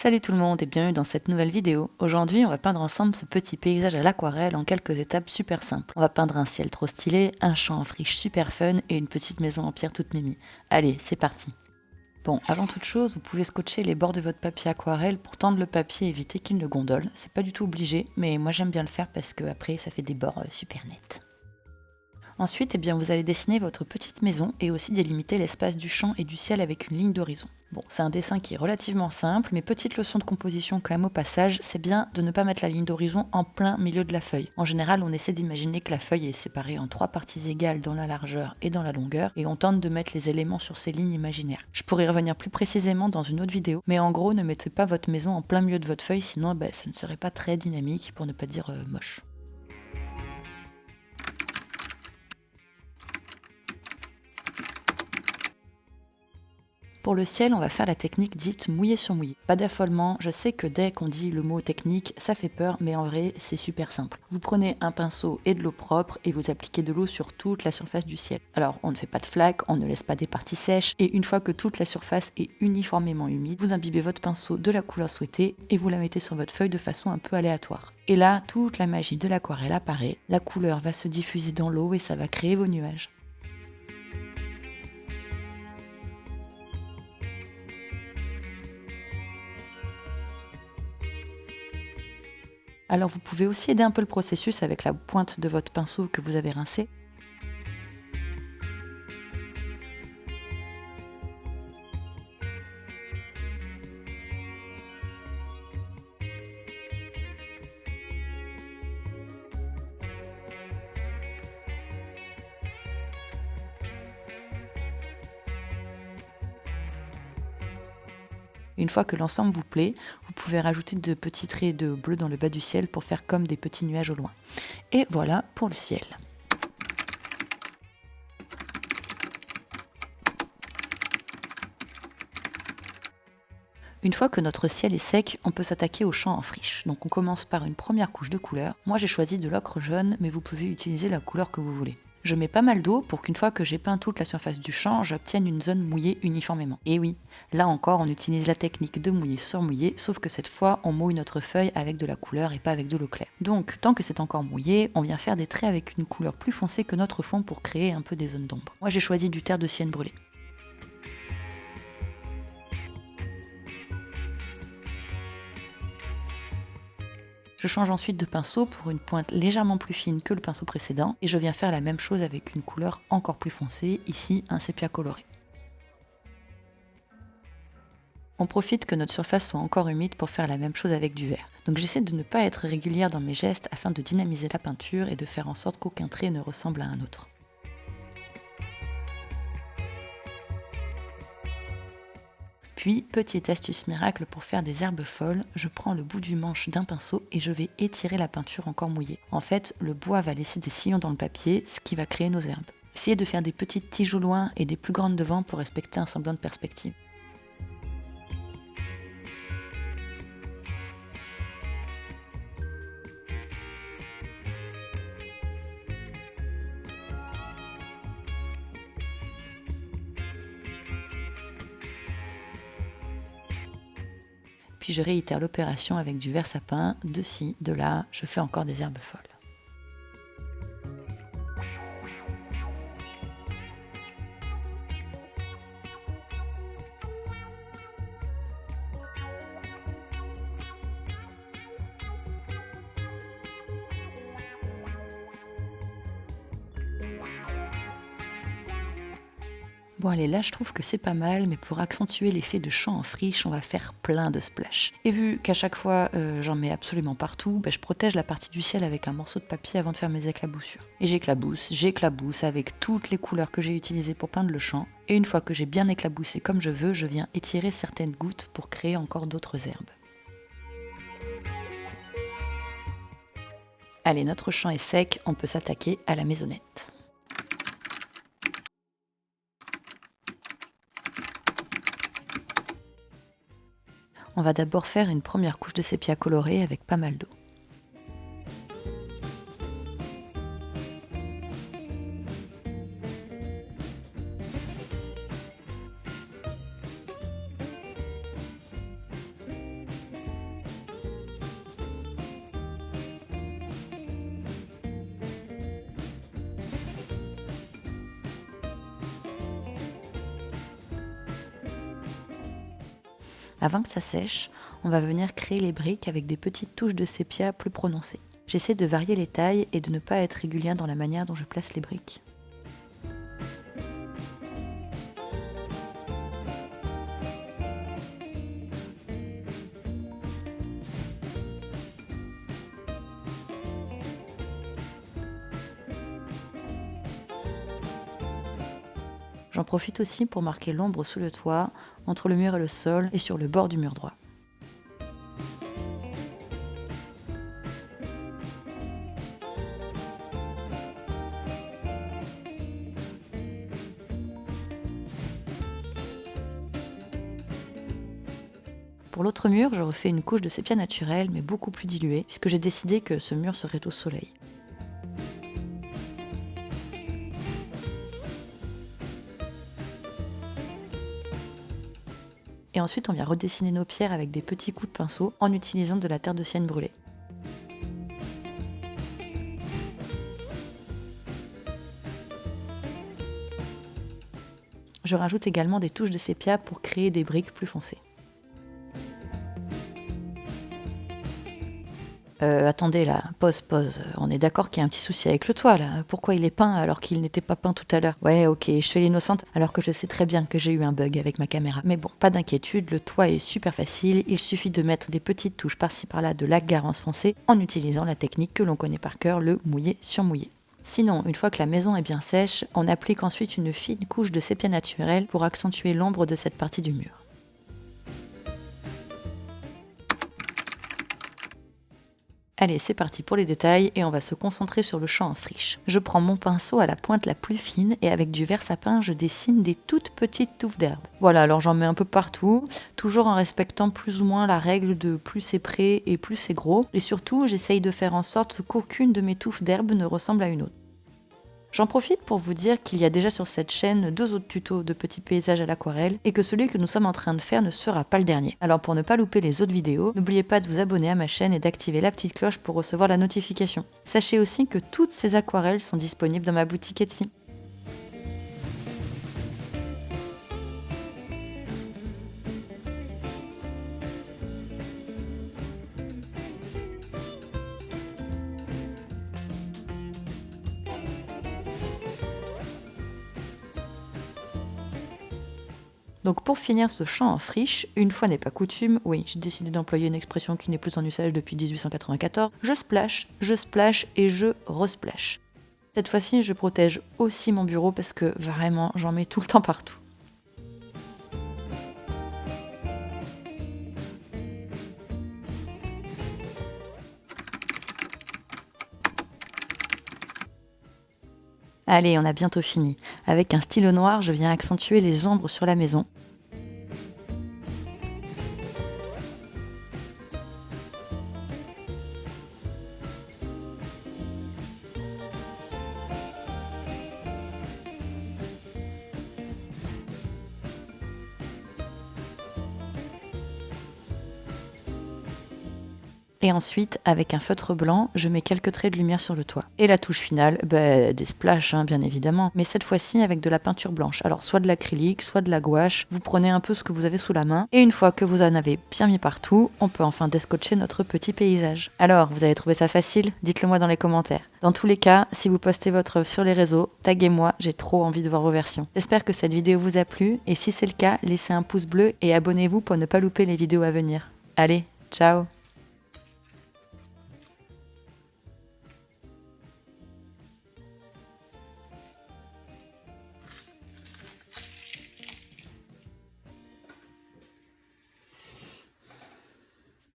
Salut tout le monde et bienvenue dans cette nouvelle vidéo. Aujourd'hui, on va peindre ensemble ce petit paysage à l'aquarelle en quelques étapes super simples. On va peindre un ciel trop stylé, un champ en friche super fun et une petite maison en pierre toute mimi. Allez, c'est parti. Bon, avant toute chose, vous pouvez scotcher les bords de votre papier aquarelle pour tendre le papier et éviter qu'il ne gondole. C'est pas du tout obligé, mais moi j'aime bien le faire parce que après ça fait des bords super nets. Ensuite, vous allez dessiner votre petite maison et aussi délimiter l'espace du champ et du ciel avec une ligne d'horizon. Bon, c'est un dessin qui est relativement simple, mais petite leçon de composition quand même au passage, c'est bien de ne pas mettre la ligne d'horizon en plein milieu de la feuille. En général, on essaie d'imaginer que la feuille est séparée en 3 parties égales dans la largeur et dans la longueur, et on tente de mettre les éléments sur ces lignes imaginaires. Je pourrais y revenir plus précisément dans une autre vidéo, mais en gros, ne mettez pas votre maison en plein milieu de votre feuille, sinon ça ne serait pas très dynamique, pour ne pas dire moche. Pour le ciel, on va faire la technique dite mouillé sur mouillé. Pas d'affolement, je sais que dès qu'on dit le mot technique, ça fait peur, mais en vrai, c'est super simple. Vous prenez un pinceau et de l'eau propre et vous appliquez de l'eau sur toute la surface du ciel. Alors, on ne fait pas de flaques, on ne laisse pas des parties sèches, et une fois que toute la surface est uniformément humide, vous imbibez votre pinceau de la couleur souhaitée et vous la mettez sur votre feuille de façon un peu aléatoire. Et là, toute la magie de l'aquarelle apparaît, la couleur va se diffuser dans l'eau et ça va créer vos nuages. Alors vous pouvez aussi aider un peu le processus avec la pointe de votre pinceau que vous avez rincé. Une fois que l'ensemble vous plaît, vous pouvez rajouter de petits traits de bleu dans le bas du ciel pour faire comme des petits nuages au loin. Et voilà pour le ciel. Une fois que notre ciel est sec, on peut s'attaquer au champ en friche. Donc on commence par une première couche de couleur. Moi j'ai choisi de l'ocre jaune, mais vous pouvez utiliser la couleur que vous voulez. Je mets pas mal d'eau pour qu'une fois que j'ai peint toute la surface du champ, j'obtienne une zone mouillée uniformément. Et oui, là encore on utilise la technique de mouiller sur mouiller, sauf que cette fois on mouille notre feuille avec de la couleur et pas avec de l'eau claire. Donc tant que c'est encore mouillé, on vient faire des traits avec une couleur plus foncée que notre fond pour créer un peu des zones d'ombre. Moi j'ai choisi du terre de sienne brûlée. Je change ensuite de pinceau pour une pointe légèrement plus fine que le pinceau précédent et je viens faire la même chose avec une couleur encore plus foncée, ici un sépia coloré. On profite que notre surface soit encore humide pour faire la même chose avec du vert. Donc j'essaie de ne pas être régulière dans mes gestes afin de dynamiser la peinture et de faire en sorte qu'aucun trait ne ressemble à un autre. Puis, petite astuce miracle pour faire des herbes folles, je prends le bout du manche d'un pinceau et je vais étirer la peinture encore mouillée. En fait, le bois va laisser des sillons dans le papier, ce qui va créer nos herbes. Essayez de faire des petites tiges au loin et des plus grandes devant pour respecter un semblant de perspective. Puis je réitère l'opération avec du vert sapin, de ci, de là, je fais encore des herbes folles. Bon allez, là je trouve que c'est pas mal, mais pour accentuer l'effet de champ en friche, on va faire plein de splash. Et vu qu'à chaque fois j'en mets absolument partout, je protège la partie du ciel avec un morceau de papier avant de faire mes éclaboussures. Et j'éclabousse avec toutes les couleurs que j'ai utilisées pour peindre le champ. Et une fois que j'ai bien éclaboussé comme je veux, je viens étirer certaines gouttes pour créer encore d'autres herbes. Allez, notre champ est sec, on peut s'attaquer à la maisonnette. On va d'abord faire une première couche de sépia coloré avec pas mal d'eau. Avant que ça sèche, on va venir créer les briques avec des petites touches de sépia plus prononcées. J'essaie de varier les tailles et de ne pas être régulière dans la manière dont je place les briques. J'en profite aussi pour marquer l'ombre sous le toit, entre le mur et le sol et sur le bord du mur droit. Pour l'autre mur, je refais une couche de sépia naturel, mais beaucoup plus diluée, puisque j'ai décidé que ce mur serait au soleil. Et ensuite, on vient redessiner nos pierres avec des petits coups de pinceau en utilisant de la terre de sienne brûlée. Je rajoute également des touches de sépia pour créer des briques plus foncées. Attendez là, pause. On est d'accord qu'il y a un petit souci avec le toit là. Pourquoi il est peint alors qu'il n'était pas peint tout à l'heure? Ouais, ok, je fais l'innocente alors que je sais très bien que j'ai eu un bug avec ma caméra. Mais bon, pas d'inquiétude, le toit est super facile. Il suffit de mettre des petites touches par-ci par-là de lac Garance foncé en utilisant la technique que l'on connaît par cœur, le mouillé sur mouillé. Sinon, une fois que la maison est bien sèche, on applique ensuite une fine couche de sépia naturel pour accentuer l'ombre de cette partie du mur. Allez, c'est parti pour les détails et on va se concentrer sur le champ en friche. Je prends mon pinceau à la pointe la plus fine et avec du verre sapin, je dessine des toutes petites touffes d'herbe. Voilà, alors j'en mets un peu partout, toujours en respectant plus ou moins la règle de plus c'est près et plus c'est gros. Et surtout, j'essaye de faire en sorte qu'aucune de mes touffes d'herbe ne ressemble à une autre. J'en profite pour vous dire qu'il y a déjà sur cette chaîne 2 autres tutos de petits paysages à l'aquarelle et que celui que nous sommes en train de faire ne sera pas le dernier. Alors pour ne pas louper les autres vidéos, n'oubliez pas de vous abonner à ma chaîne et d'activer la petite cloche pour recevoir la notification. Sachez aussi que toutes ces aquarelles sont disponibles dans ma boutique Etsy. Donc pour finir ce champ en friche, une fois n'est pas coutume, oui, j'ai décidé d'employer une expression qui n'est plus en usage depuis 1894, je splash et je resplash. Cette fois-ci, je protège aussi mon bureau parce que vraiment, j'en mets tout le temps partout. Allez, on a bientôt fini. Avec un stylo noir, je viens accentuer les ombres sur la maison. Et ensuite, avec un feutre blanc, je mets quelques traits de lumière sur le toit. Et la touche finale, des splashes, bien évidemment, mais cette fois-ci avec de la peinture blanche. Alors soit de l'acrylique, soit de la gouache, vous prenez un peu ce que vous avez sous la main, et une fois que vous en avez bien mis partout, on peut enfin descotcher notre petit paysage. Alors, vous avez trouvé ça facile? Dites-le moi dans les commentaires. Dans tous les cas, si vous postez votre œuvre sur les réseaux, taguez-moi, j'ai trop envie de voir vos versions. J'espère que cette vidéo vous a plu, et si c'est le cas, laissez un pouce bleu et abonnez-vous pour ne pas louper les vidéos à venir. Allez, ciao!